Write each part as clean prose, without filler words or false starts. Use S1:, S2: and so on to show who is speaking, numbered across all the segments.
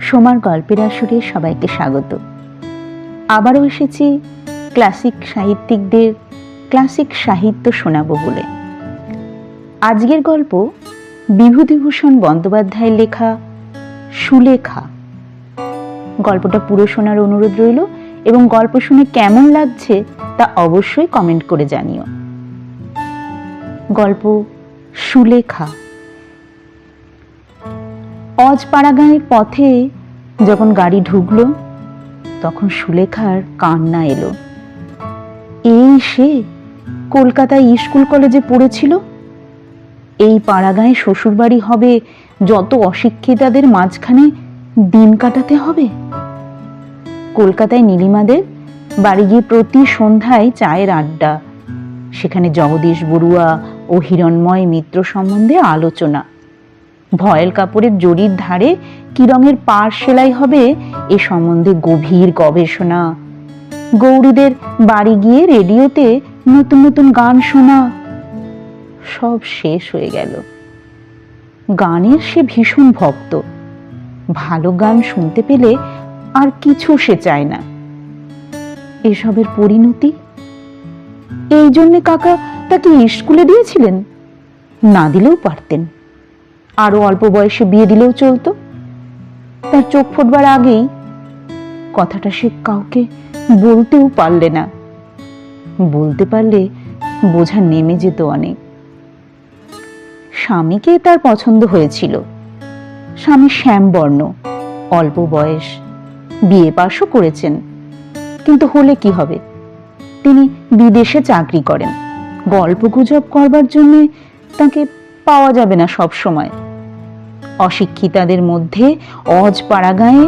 S1: সোমার গল্পের আসরে সবাইকে স্বাগত। আবারও এসেছি ক্লাসিক সাহিত্যিকদের ক্লাসিক সাহিত্য শোনাবো বলে। আজকের গল্প বিভূতিভূষণ বন্দ্যোপাধ্যায়ের লেখা সুলেখা। গল্পটা পুরো শোনার অনুরোধ রইল এবং গল্প শুনে কেমন লাগছে তা অবশ্যই কমেন্ট করে জানিও। গল্প সুলেখা। অজপাড়াগাঁয়ের পথে যখন গাড়ি ঢুকলো তখন সুলেখার কান্না এলো। এই সে কলকাতায় স্কুল কলেজে পড়েছিল, এই পাড়াগাঁয়ে শ্বশুরবাড়ি হবে, যত অশিক্ষিতাদের মাঝখানে দিন কাটাতে হবে। কলকাতায় নীলিমাদের বাড়ি গিয়ে প্রতি সন্ধ্যায় চায়ের আড্ডা, সেখানে জগদীশ বড়ুয়া ও হিরণময় মিত্র সম্বন্ধে আলোচনা। ভয়েল কাপড়ের জরির ধারে কি রঙের পাড় সেলাই হবে এ সম্বন্ধে গভীর গবেষণা। গৌরীদের বাড়ি গিয়ে রেডিওতে নতুন নতুন গান শোনা। সব শেষ হয়ে গেল। গানের সে ভীষণ ভক্ত, ভালো গান শুনতে পেলে আর কিছু সে চায় না। এসবের পরিণতি। এই জন্যে কাকা তাকে স্কুলে দিয়েছিলেন, না দিলেও পারতেন, আরো অল্প বয়সে বিয়ে দিলেও চলতো। তার চোখ ফুটবার আগেই কথাটা সে কাউকে বলতেও পারলে না। বলতে পারলে বোঝা নেমে যেত অনেক। স্বামীকে তার পছন্দ হয়েছিল। স্বামী শ্যামবর্ণ, অল্প বয়স, বিয়ে পাশও করেছেন। কিন্তু হলে কি হবে, তিনি বিদেশে চাকরি করেন। গল্পগুজব করবার জন্য তাকে পাওয়া যাবে না সব সময়। অশিক্ষিতাদের মধ্যে অজপাড়াগাঁয়ে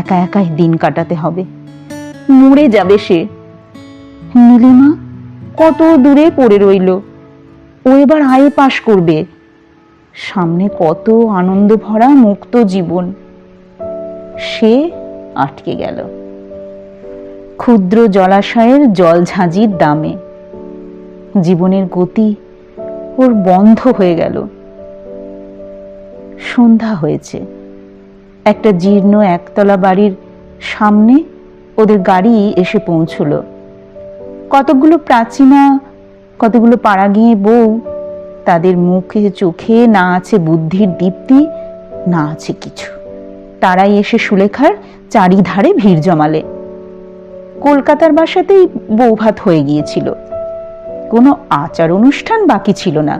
S1: একা একাই দিন কাটাতে হবে। মরে যাবে সে। নীলিমা কত দূরে পড়ে রইল, ও এবার আয়ে পাশ করবে। সামনে কত আনন্দ ভরা মুক্ত জীবন, সে আটকে গেল ক্ষুদ্র জলাশয়ের জল ঝাঁঝির দামে। জীবনের গতি ওর বন্ধ হয়ে গেল। সন্ধ্যা হয়েছে। একটা জীর্ণ একতলা বাড়ির সামনে ওদের গাড়ি এসে পৌঁছল। কতগুলো প্রাচীনা, কতগুলো পাড়া গিয়ে বউ, তাদের মুখে চোখে না আছে বুদ্ধির দীপ্তি, না আছে কিছু। তারাই এসে সুলেখার চারিধারে ভিড় জমালে। কলকাতার বাসাতেই বৌভাত হয়ে গিয়েছিল, কোনো আচার অনুষ্ঠান বাকি ছিল না।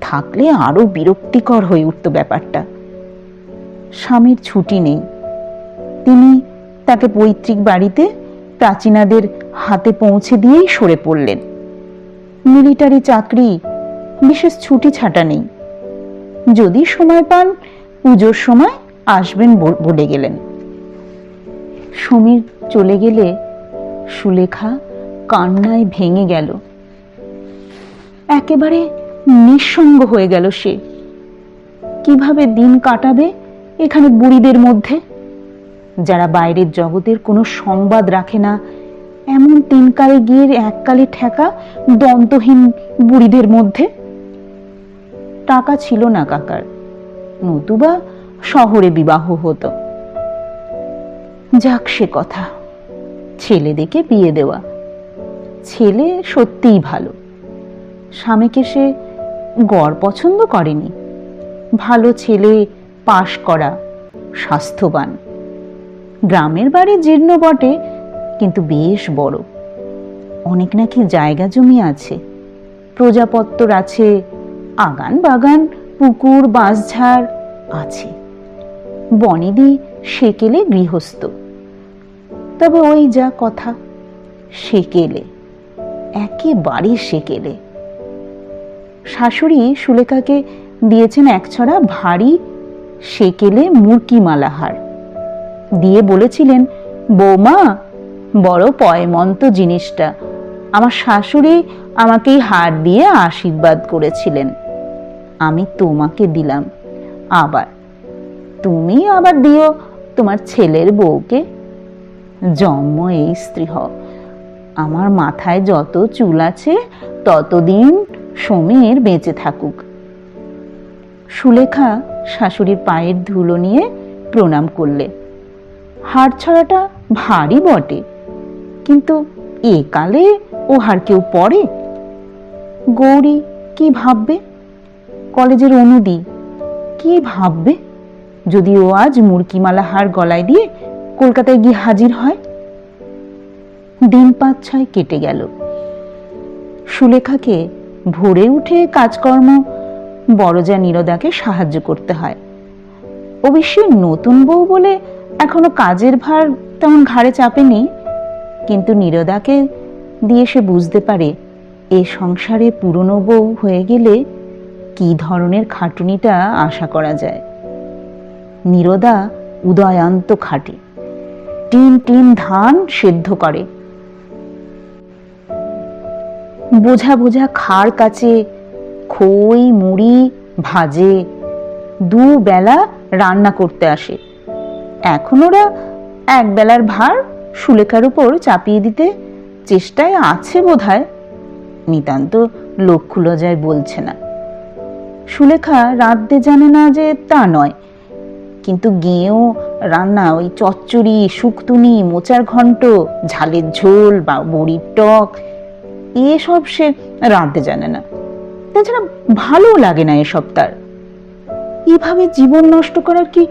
S1: থাকলে আরো বিরক্তিকর হয়ে উঠত ব্যাপারটা। স্বামীর ছুটি নেই, তিনি তাকে পৈতৃক বাড়িতে প্রাচীনাদের হাতে পৌঁছে দিয়েই সরে পড়লেন। মিলিটারি চাকরি, বিশেষ ছুটি ছাটা নেই। যদি সময় পান পুজোর সময় আসবেন বলে গেলেন। সমীর চলে গেলে সুলেখা কান্নায় ভেঙে গেল। একেবারে নিঃসঙ্গ হয়ে গেল সে। কিভাবে দিন কাটাবে এখানে বুড়িদের মধ্যে, যারা বাইরের জগতের কোনো সংবাদ রাখে না, এমন তিনকালে গিয়ে এককালে ঠেকা দন্তহীন বুড়িদের মধ্যে। টাকা ছিল না কাকার, নতুবা শহরে বিবাহ হতো। যাক সে কথা, ছেলে দেখে বিয়ে দেওয়া। ছেলে সত্যিই ভালো। স্বামীকে সে গড় পছন্দ করেনি। ভালো ছেলে, পাশ করা, স্বাস্থ্যবান। গ্রামের বাড়ি জীর্ণ বটে, কিন্তু বেশ বড়। অনেক নাকি জায়গা জমি আছে, প্রজাপত্তর আছে, আগান বাগান, পুকুর বাঁশঝাড় আছে। বনেদি সেকেলে গৃহস্থ। তবে ওই যা কথা, সেকেলে, একেবারে সেকেলে। শাশুড়ি সুলেখাকে দিয়েছেন একছড়া ভারী সেকেলে মুরকি মালাহার, দিয়ে বলেছিলেন, বৌমা বড় পয়মন্ত জিনিসটা। আমার শাশুড়ি আমাকেই হার দিয়ে আশীর্বাদ করেছিলেন, আমি তোমাকে দিলাম, আবার তুমি আবার দিও তোমার ছেলের বউকে। জন্ম এই স্ত্রী হ, আমার মাথায় যত চুল আছে ততদিন সমীর বেঁচে থাকুক। সুলেখা শাশুড়ির পায়ের ধুলো নিয়ে প্রণাম করলে। হার ছড়াটা ভারী বটে, কিন্তু এ কালে ও হার কেউ পড়ে? গৌরী কি ভাববে? কলেজের অনুদি কি ভাববে যদি ও আজ মুরকিমালা হার গলায় দিয়ে কলকাতায় গিয়ে হাজির হয়? দিন 5-6 কেটে গেল। সুলেখাকে ভোরে উঠে কাজকর্ম বড়জা নীরদাকে সাহায্য করতে হয়। অবশ্যই নতুন বউ বলে এখনো কাজের ভার তেমন ঘাড়ে চাপেনি, কিন্তু নীরদাকে দিয়ে সে বুঝতে পারে এ সংসারে পুরনো বউ হয়ে গেলে কি ধরনের খাটুনিটা আশা করা যায়। নীরদা উদয়ান্ত খাটে, টিন টিন ধান সেদ্ধ করে, বোঝা বোঝা খাড় কাচে, খই মুড়ি ভাজে, দুবেলা রান্না করতে আসে। এখন ওরা এক বেলার ভার সুলেখার উপর চাপিয়ে দিতে চেষ্টায় আছে বোধহয়, নিতান্ত লক্ষ্য লজায় বলছে না। সুলেখা রাঁধতে জানে না যে তা নয়, কিন্তু গেঁয়ো রান্না, ওই চচ্চড়ি, শুক্তুনি, মোচার ঘন্ট, ঝালের ঝোল বা বড়ির টক, এসব সে রাঁধতে জানে না। তাছাড়া ভালো লাগে না এসব তার। এভাবে জীবন নষ্ট করার কি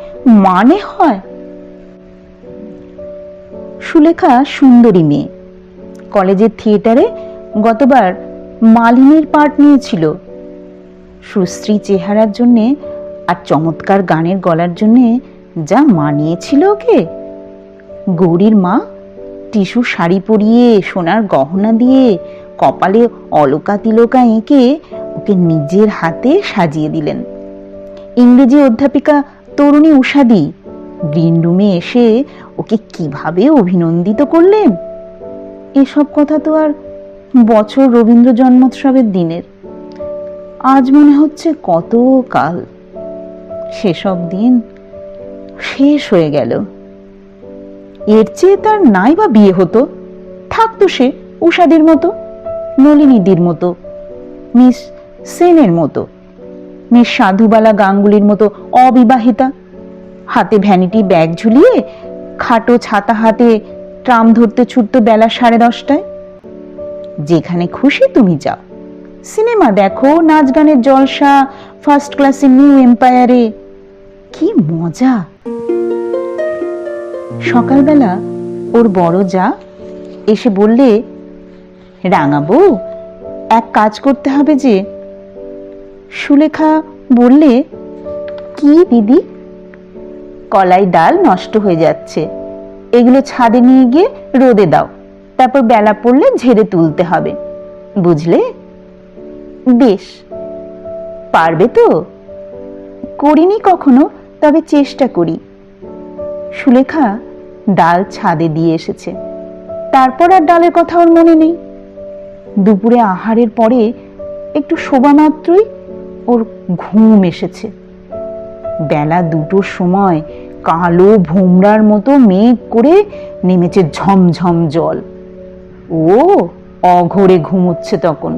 S1: মানে হয়? সুলেখা সুন্দরী মেয়ে, কলেজের থিয়েটারে গতবার মালিনীর পার্ট নিয়েছিল। সুশ্রী চেহারার জন্যে আর চমৎকার গানের গলার জন্যে যা মানিয়েছিল ওকে। গৌরীর মা টিস্যু শাড়ি পরিয়ে সোনার গহনা দিয়ে কপালে অলকা তিলকা এঁকে ওকে নিজের হাতে সাজিয়ে দিলেন। ইংরেজি অধ্যাপিকা তরুণী উষাদি গ্রিন রুমে এসে ওকে কিভাবে অভিনন্দিত করলেন, এসব কথা তো আর বছর রবীন্দ্র জন্মোৎসবের দিনের। আজ মনে হচ্ছে কত কাল সেসব দিন শেষ হয়ে গেল। এর চেয়ে তার নাই বা বিয়ে হতো, থাকতো সে উষাদির মতো, নলিনীদির মতো, মিস সেনের মতো, মিস সাধুবালা গাঙ্গুলির মতো অবিবাহিতা, হাতে ভ্যানিটি ব্যাগ ঝুলিয়ে খাটো ছাতা হাতে ট্রাম ধরতে ছুটত বেলা 10:30টায়। যেখানে খুশি তুমি যাও, সিনেমা দেখো, নাচ গানের জলসা, ফার্স্ট ক্লাসে নিউ এম্পায়ারে, কি মজা। সকালবেলা ওর বড় যা এসে বললে, রাঙাবো এক কাজ করতে হবে যে। সুলেখা বললে, কি দিদি? কলাই ডাল নষ্ট হয়ে যাচ্ছে, এগুলো ছাদে নিয়ে গিয়ে রোদে দাও, তারপর বেলা পড়লে ঝেড়ে তুলতে হবে, বুঝলে? বেশ। পারবে তো? করিনি কখনো, তবে চেষ্টা করি। সুলেখা ডাল ছাদে দিয়ে এসেছে, তারপর আর ডালের কথা ওর মনে নেই। দুপুরে আহারের পরে একটু শোবা মাত্রই ওর ঘুম এসেছে। বেলা 2টোর সময় কালো ভোমরার মতো মেঘ করে নেমেছে ঝমঝম জল। ও অঘোরে ঘুমোচ্ছে তখন।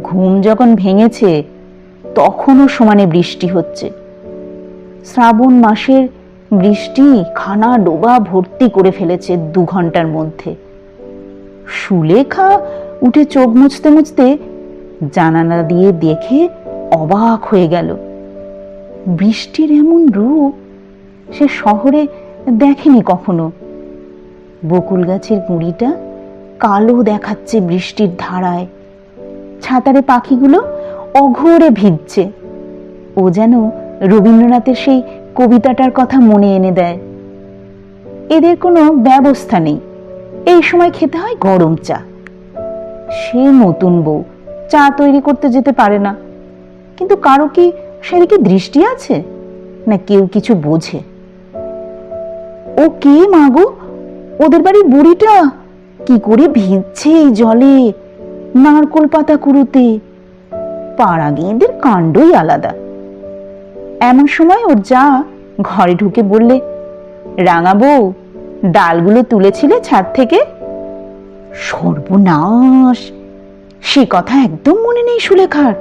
S1: ঘুম যখন ভেঙেছে তখনও সমানে বৃষ্টি হচ্ছে। শ্রাবণ মাসের বৃষ্টি খানা ডোবা ভর্তি করে ফেলেছে 2 ঘন্টার মধ্যে। সুলেখা উঠে চোখ মুছতে মুছতে জানালা দিয়ে দেখে অবাক হয়ে গেল। বৃষ্টির এমন রূপ সে শহরে দেখেনি কখনো। বকুল গাছের গুঁড়িটা কালো দেখাচ্ছে বৃষ্টির ধারায়, ছাতারে পাখিগুলো অঘোরে ভিজছে। ও যেন রবীন্দ্রনাথের সেই কবিতাটার কথা মনে এনে দেয়। এদের কোনো ব্যবস্থা নেই, এই সময় খেতে হয় গরম চা। সে নতুন বউ, চা তৈরি করতে যেতে পারে না, কিন্তু কারো কি সেদিকে দৃষ্টি আছে না কেউ কিছু বোঝে? ও কে মাগো? ওদের বাড়ির বুড়িটা কি করে ভিজছে এই জলে, নারকোল পাতা কুড়োতে। পাড়া গেঁদের কাণ্ডই আলাদা। এমন সময় ওর যা ঘরে ঢুকে বললে, রাঙাবো ডালগুলো তুলেছিলে ছাদ থেকে? সর্বনাশ, সে কথা একদম মনে নেই সুলেখার।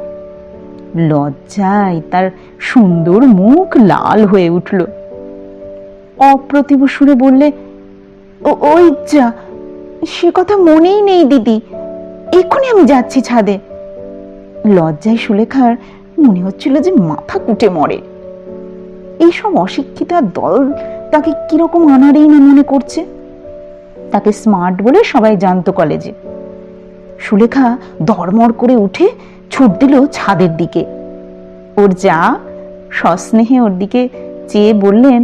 S1: লজ্জায় তার সুন্দর মুখ লাল হয়ে উঠল। অপ্রতিভ সুরে বললে, ওই যা, সে কথা মনেই নেই দিদি, এক্ষুনি আমি যাচ্ছি ছাদে। লজ্জায় সুলেখার মনে হচ্ছিল যে মাথা কুটে মরে। এইসব অশিক্ষিতার দল তাকে কিরকম আনারেই না মনে করছে। তাকে স্মার্ট বলে সবাই জানতো কলেজে। সুলেখা ধড়মড় করে উঠে ছুট দিল ছাদের দিকে। ওর যা সস্নেহে ওর দিকে চেয়ে বললেন,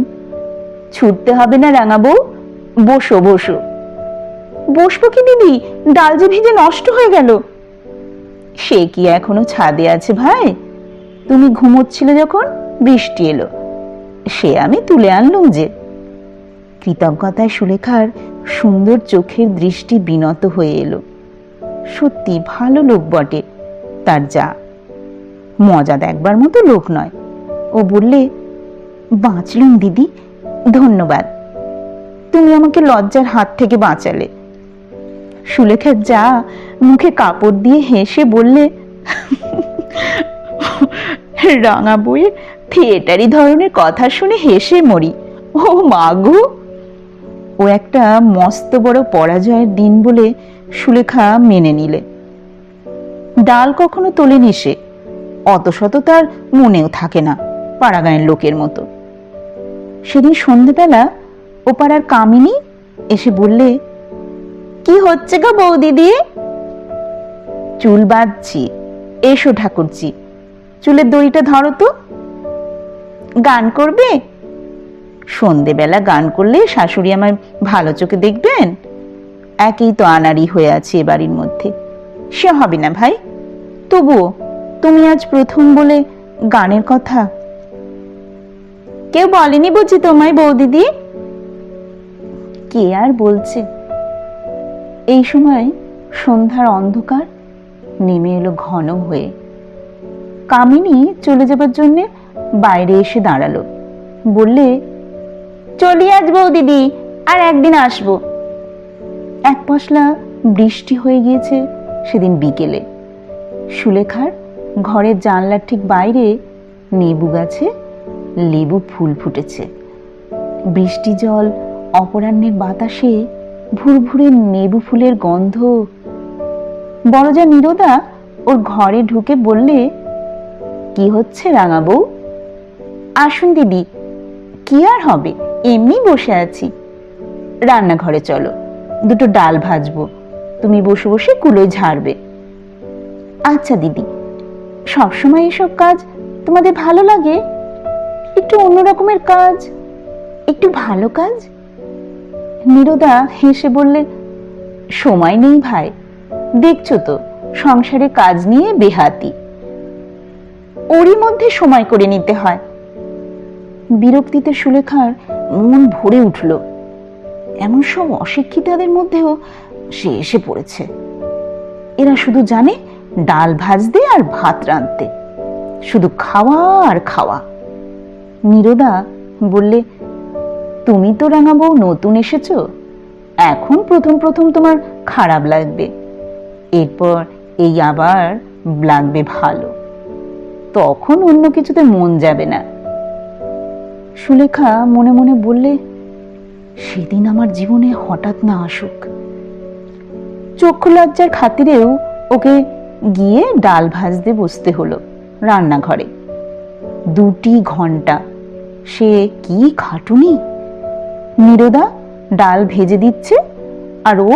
S1: ছুটতে হবে না রাঙা বউ, বসো বসো। বসবো কি দিদি, ডাল যে ভিজে নষ্ট হয়ে গেল। সে কি এখনো ছাদে আছে ভাই? তুমি ঘুমোচ্ছিলে যখন বৃষ্টি এলো, সে আমি তুলে আনলুম যে। কৃতজ্ঞতায় সুলেখার সুন্দর চোখের দৃষ্টি বিনত হয়ে এলো। সত্যি ভালো লোক বটে তার যা, মজা দেখবার মতো লোক নয়। ও বললে, বাঁচলুম দিদি, ধন্যবাদ, তুমি আমাকে লজ্জার হাত থেকে বাঁচালে। সুলেখার যা মুখে কাপড় দিয়ে হেসে বললে, রাঙা বইয়ের থিয়েটারি ধরনের কথা শুনে হেসে মরি। ও মাগো! ও একটা মস্ত বড় পরাজয়ের দিন বলে সুলেখা মেনে নিলে। ডাল কখনো তোলেনি সে, অত শত তার মনেও থাকে না পাড়াগাঁয়ের লোকের মতো। সেদিন সন্ধ্যেবেলা ও পাড়ার কামিনী এসে বললে, কি হচ্ছে গো বৌদিদি? চুল বাঁধছি, এসো ঠাকুরজি, চুলের দড়িটা ধরো তো। গান করবে? সন্ধেবেলা গান করলে শাশুড়ি আমার ভালো চোখে দেখবেন? একই তো আনাড়ি হয়ে আছে এ বাড়ির মধ্যে, সে হবে না ভাই। তবুও তুমি আজ প্রথম বলে গানের কথা। কেউ বলেনি বুঝি তোমায় বৌদিদি? কে আর বলছে। এই সময় সন্ধ্যার অন্ধকার নেমে এলো ঘন হয়ে। কামিনী চলে যাবার জন্য বাইরে এসে দাঁড়ালো, বললে, চলি আজ বৌদিদি, আর একদিন আসবো। এক পশলা বৃষ্টি হয়ে গিয়েছে সেদিন বিকেলে। সুলেখার ঘরের জানলার ঠিক বাইরে লেবু গাছে লেবু ফুল ফুটেছে। বৃষ্টি জল অপরাহ্নের বাতাসে ভুরভুরে নেবু ফুলের গন্ধ। বড়জা নীরদা ওর ঘরে ঢুকে বললে, কি হচ্ছে রাঙা বউ? আসুন দিদি, কি আর হবে, এমনি বসে আছি। রান্নাঘরে চলো, দুটো ডাল ভাজবো, তুমি বসে বসে কুলোয় ঝাড়বে। আচ্ছা দিদি, সবসময় এসব কাজ তোমাদের ভালো লাগে? একটু অন্য রকমের কাজ, একটু ভালো কাজ। নীরদা হেসে বললে, সময় নেই ভাই, দেখছো তো সংসারে কাজ নিয়ে বেহাতি, ওরই মধ্যে সময় করে নিতে হয়। বিরক্তিতে সুলেখার মন ভরে উঠল। এমন সব অশিক্ষিতদের মধ্যেও সে এসে পড়েছে। এরা শুধু জানে ডাল ভাজতে আর ভাত রাঁধতে, শুধু খাওয়া আর খাওয়া। নীরদা বললে, তুমি তো রাঙা বউ নতুন এসেছো, এখন প্রথম প্রথম তোমার খারাপ লাগবে, এরপর এই আবার লাগবে ভালো, তখন অন্য কিছুতে মন যাবে না। সুলেখা মনে মনে বললে, সেদিন আমার জীবনে হঠাৎ না আসুক। চক্ষু লজ্জার খাতিরেও ওকে গিয়ে ডাল ভাজতে বসতে হলো রান্নাঘরে। 2 ঘন্টা, সে কি খাটুনি। নীরদা ডাল ভেজে দিচ্ছে আর ও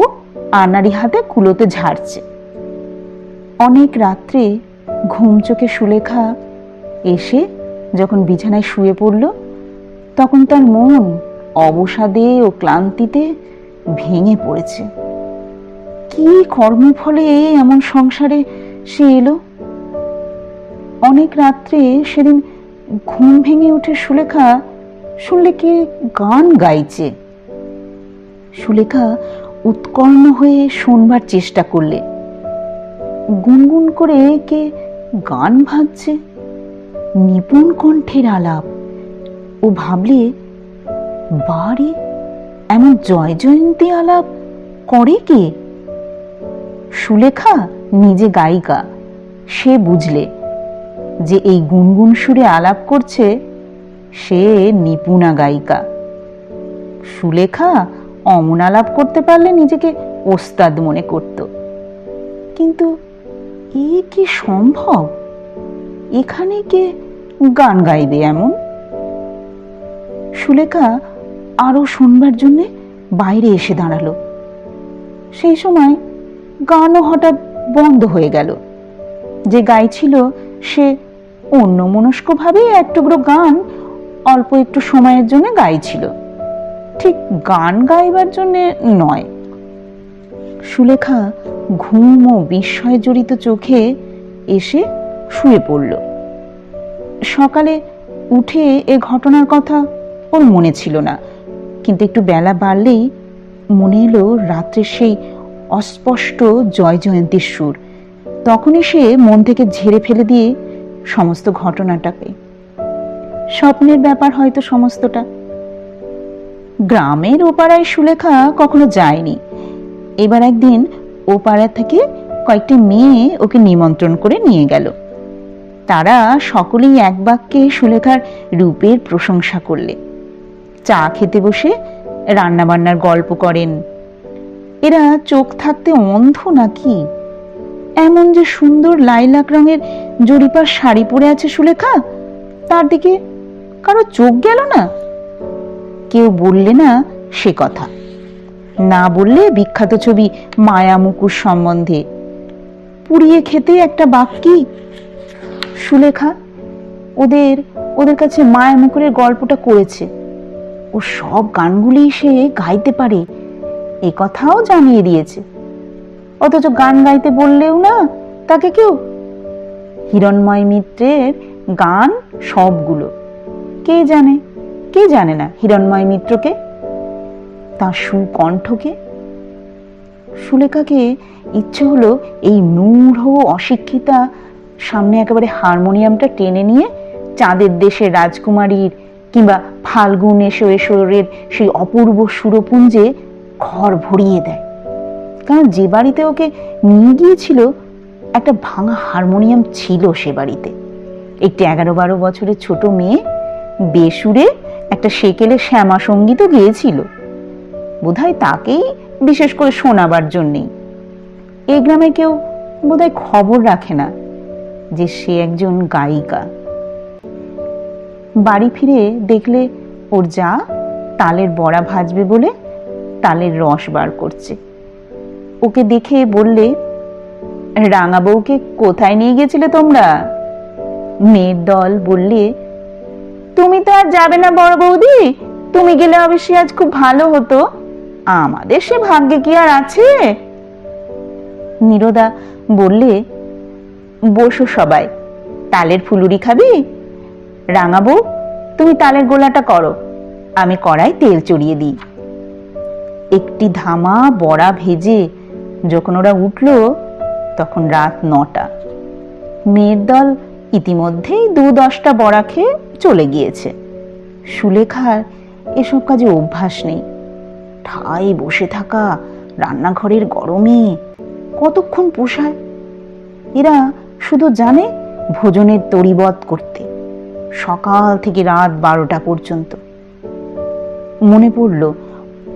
S1: আনাড়ি হাতে কুলোতে ঝাড়ছে। অনেক রাত্রে ঘুম চোখে সুলেখা এসে যখন বিছানায় শুয়ে পড়ল, তখন তার মন অবসাদে ও ক্লান্তিতে ভেঙে পড়েছে। কি কর্মফলে এমন সংসারে সে এলো? অনেক রাত্রে সেদিন ঘুম ভেঙে উঠে সুলেখা শুনলে কে গান গাইছে। সুলেখা উৎকর্ণ হয়ে শোনবার চেষ্টা করলে। গুনগুন করে কে গান ভাবছে, নিপুণ কণ্ঠের আলাপ। ও ভাবলে, বাড়ি এমন জয় জয়ন্তী আলাপ করে কে? সুলেখা নিজে গায়িকা, সে বুঝলে যে এই গুনগুন সুরে আলাপ করছে সে নিপুণা গায়িকা। সুলেখা অমন আলাপ করতে পারলে নিজেকে ওস্তাদ মনে করত, কিন্তু এ কি সম্ভব? এখানে কে গান গাইবে এমন? সুলেখা আরো শুনবার জন্য বাইরে এসে দাঁড়ালো। সেই সময় গানও হঠাৎ বন্ধ হয়ে গেল। যে গাইছিল সে অন্যমনস্কভাবে এক টুকরো গান অল্প একটু সময়ের জন্য গাইছিল, ঠিক গান গাইবার জন্য নয়। সুলেখা ঘুম ও বিস্ময় জড়িত চোখে এসে শুয়ে পড়ল। সকালে উঠে এ ঘটনার কথা ওর মনে ছিল না, কিন্তু একটু বেলা বাড়লেই মনে এলো রাত্রের সেই অস্পষ্ট জয় জয়ন্তীর সুর। তখনই সে মন থেকে ঝেড়ে ফেলে দিয়ে সমস্ত ঘটনাটাকে, স্বপ্নের ব্যাপার হয়তো সমস্তটা। গ্রামের ওপাড়ায় সুলেখা কখনো যায়নি। এবার একদিন ওপাড়া থেকে কয়েকটি মেয়ে ওকে নিমন্ত্রণ করে নিয়ে গেল। তারা সকলেই এক বাক্যে সুলেখার রূপের প্রশংসা করলে। চা খেতে বসে রান্নাবান্নার গল্প করেন। এরা চোখ থাকতে অন্ধ নাকি? এমন যে সুন্দর লাইলাক রঙের জরিপার শাড়ি পরে আছে সুলেখা, তার দিকে কারো চোখ গেল না? কেউ বললে না সে কথা, না বললে বিখ্যাত ছবি মায়া মুকুর সম্বন্ধে। পুড়িয়ে খেতে একটা বাক্যি সুলেখা ওদের ওদের কাছে মায়া মুকুরের গল্পটা করেছে। ও সব গানগুলি সে গাইতে পারে এ কথাও জানিয়ে দিয়েছে, অথচ গান গাইতে বললেও না তাকে কেউ। হিরণময় মিত্রের গান সবগুলো, কে জানে না হিরণময় মিত্রকে, তার সুকণ্ঠকে। সুলেখাকে ইচ্ছে হলো এই মূঢ় অশিক্ষিতা সামনে একেবারে হারমোনিয়ামটা টেনে নিয়ে চাঁদের দেশের রাজকুমারীর কিংবা ফাল্গুন এসোরের সেই অপূর্ব সুরপুঞ্জে ঘর ভরিয়ে দেয়। কারণ যে বাড়িতে ওকে নিয়ে গিয়েছিল একটা ভাঙা হারমোনিয়াম ছিল সে বাড়িতে। একটি 11-12 বছরের ছোট মেয়ে বেসুরে একটা সেকেলে শ্যামা সঙ্গীতও গেয়েছিল, বোধহয় তাকেই বিশেষ করে শোনাবার জন্যেই। এই গ্রামে কেউ বোধহয় খবর রাখে না যে সে একজন গায়িকা। বাড়ি ফিরে দেখলে ওর যা তালের বড়া ভাজবে বলে তালের রস বার করছে। ওকে দেখে বললে, রাঙা বউকে কোথায় নিয়ে গেছিলে তোমরা? মেয়ের দল বললে, তুমি তো আর যাবে না বড় বৌদি, তুমি গেলে অবশ্যই আজ খুব ভালো হতো, আমাদের সে ভাগ্যে কি আর আছে? নীরদা বললে, বসো সবাই, তালের ফুলুরি খাবি? রাঙা বউ তুমি তালের গোলাটা করো, আমি কড়াই তেল চড়িয়ে দিই। একটি ধামা বড়া ভেজে যখন ওরা উঠল তখন রাত 9টা। মেয়ের দল ইতিমধ্যেই 2-10টা বড়া খেয়ে চলে গিয়েছে। সুলেখার এসব কাজে অভ্যাস নেই। ঠায় বসে থাকা রান্নাঘরের গরমে কতক্ষণ পোষায়? এরা শুধু জানে ভোজনের তরিবত করতে, সকাল থেকে রাত 12টা পর্যন্ত। মনে পড়ল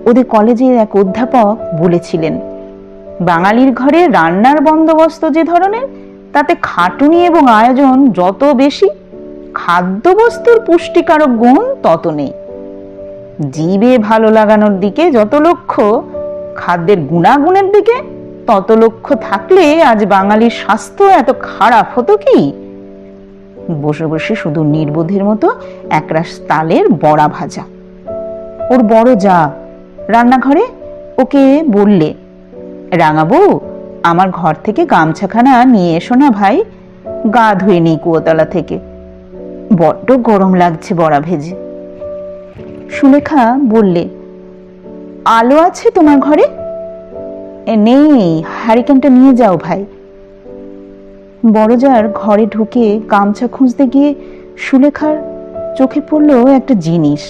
S1: ওদের কলেজের এক অধ্যাপক বলেছিলেন, বাঙালির ঘরে রান্নার বন্দোবস্ত যে ধরনের, তাতে খাটুনি এবং আয়োজন যত বেশি, খাদ্যবস্তুর পুষ্টিকারক গুণ তত নেই। জিভে ভালো লাগানোর দিকে যত লক্ষ্য, খাদ্যের গুণাগুণের দিকে তত লক্ষ্য থাকলে আজ বাঙালির স্বাস্থ্য এত খারাপ হতো কি? বসে বসে শুধু নির্বোধের মতো একরাশ তালের বড়া ভাজা। ওর বড় যা রান্নাঘরে ওকে বললে, রাঙা বউ আমার ঘর থেকে গামছাখানা নিয়ে এসো না ভাই, গা ধুয়ে নেই কুয়োতলা থেকে, বড্ড গরম লাগছে বড়া ভেজে। সুলেখা বললে, আলো আছে তোমার ঘরে? নেই, হারিকেনটা নিয়ে যাও ভাই। বড়জার ঘরে ঢুকে গামছা খুঁজতে গিয়ে সুলেখার চোখে পড়ল একটা জিনিস।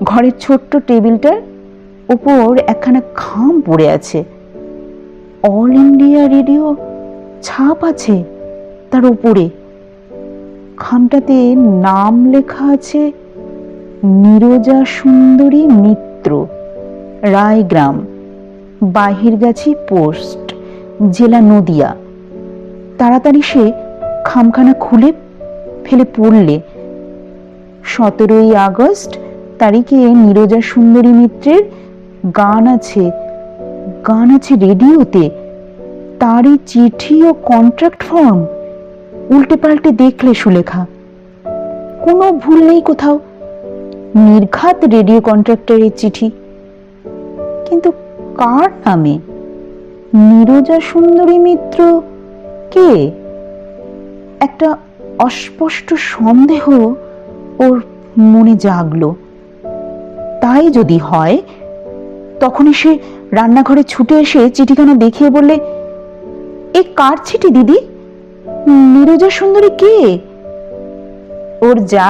S1: ঘরের ছোট্ট টেবিলটার উপর একখানা খাম পড়ে আছে, অল ইন্ডিয়া রেডিও ছাপ আছে তার উপরে। খামটাতে নাম লেখা আছে নীরজা সুন্দরী মিত্র, রায়গ্রাম, বাহিরগাছি পোস্ট, জেলা নদিয়া। তাড়াতাড়ি সে খামখানা খুলে ফেলে পড়লে, 17ই আগস্ট তারিখে নীরজা সুন্দরী মিত্রের গান আছে রেডিওতে। তারই চিঠি ও কন্ট্রাক্ট ফর্ম। উল্টে পাল্টে দেখলে সুলেখা, কোনো ভুল নেই কোথাও, নির্ঘাত রেডিও কন্ট্রাক্টরের চিঠি। কিন্তু কার নামে? নীরজা সুন্দরী মিত্র কে? একটা অস্পষ্ট সন্দেহ ওর মনে জাগলো। তাই যদি হয়, তখনই সে রান্নাঘরে ছুটে এসে চিঠিখানা দেখিয়ে বললে, এ কার চিঠি দিদি? নীরজা সুন্দরী কে? ওর যা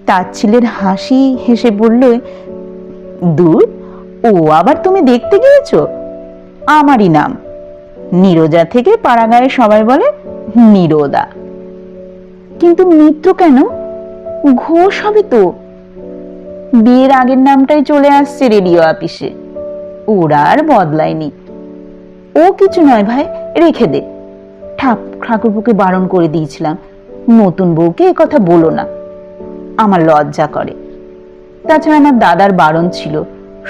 S1: তাচ্ছিলের হাসি হেসে বলল, দূর, ও আবার তুমি দেখতে গিয়েছো? আমারই নাম। নীরজা থেকে পাড়াগাঁয়ে সবাই বলে নীরদা। কিন্তু মিত্র কেন? ঘোষ হবে তো। বিয়ের আগের নামটাই চলে আসছে রেডিও আপিসে, ওরা আর বদলায়নি। ও কিছু নয় ভাই, রেখে দে। ঠাকুরপুকে বারণ করে দিয়েছিলাম, নতুন বউকে এ কথা বলো না, আমার লজ্জা করে। তাছাড়া আমার দাদার বারণ ছিল,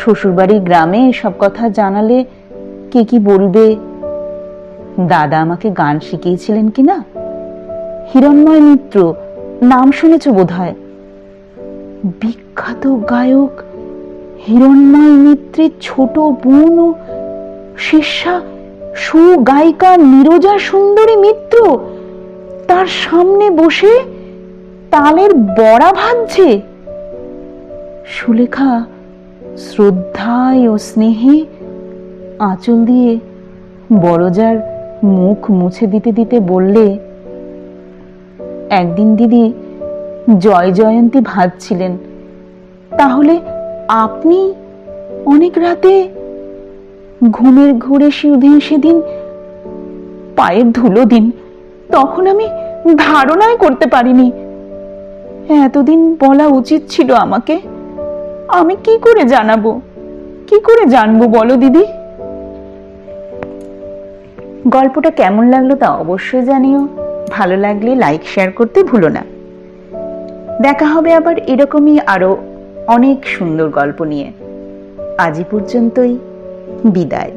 S1: শ্বশুরবাড়ির গ্রামে এসব কথা জানালে কে কি বলবে। দাদা আমাকে গান শিখিয়েছিলেন কিনা। হিরণ্ময় মিত্র নাম শুনেছ বোধহয়? বিখ্যাত গায়ক হিরণ্ময় মিত্রের ছোট বোন ও শিষ্যা সুগায়িকা নীরজা সুন্দরী মিত্র তার সামনে বসে তালের বড়া ভাজছে। সুলেখা শ্রদ্ধায় ও স্নেহে আঁচল দিয়ে বড়জার মুখ মুছে দিতে দিতে বললে, একদিন দিদি জয় জয়ন্তী ভাজছিলেন, তাহলে আপনি অনেক রাতে ঘুমের ঘোরে সেদিন পায়ের ধুলো দিন। তখন আমি ধারণাই করতে পারিনি। এতদিন বলা উচিত ছিল আমাকে। আমি কি করে জানবো বলো দিদি? গল্পটা কেমন লাগলো তা অবশ্যই জানিও। ভালো লাগলে লাইক শেয়ার করতে ভুলো না। দেখা হবে আবার এরকমই আরো অনেক সুন্দর গল্প নিয়ে। আজই পর্যন্তই, বিদায়।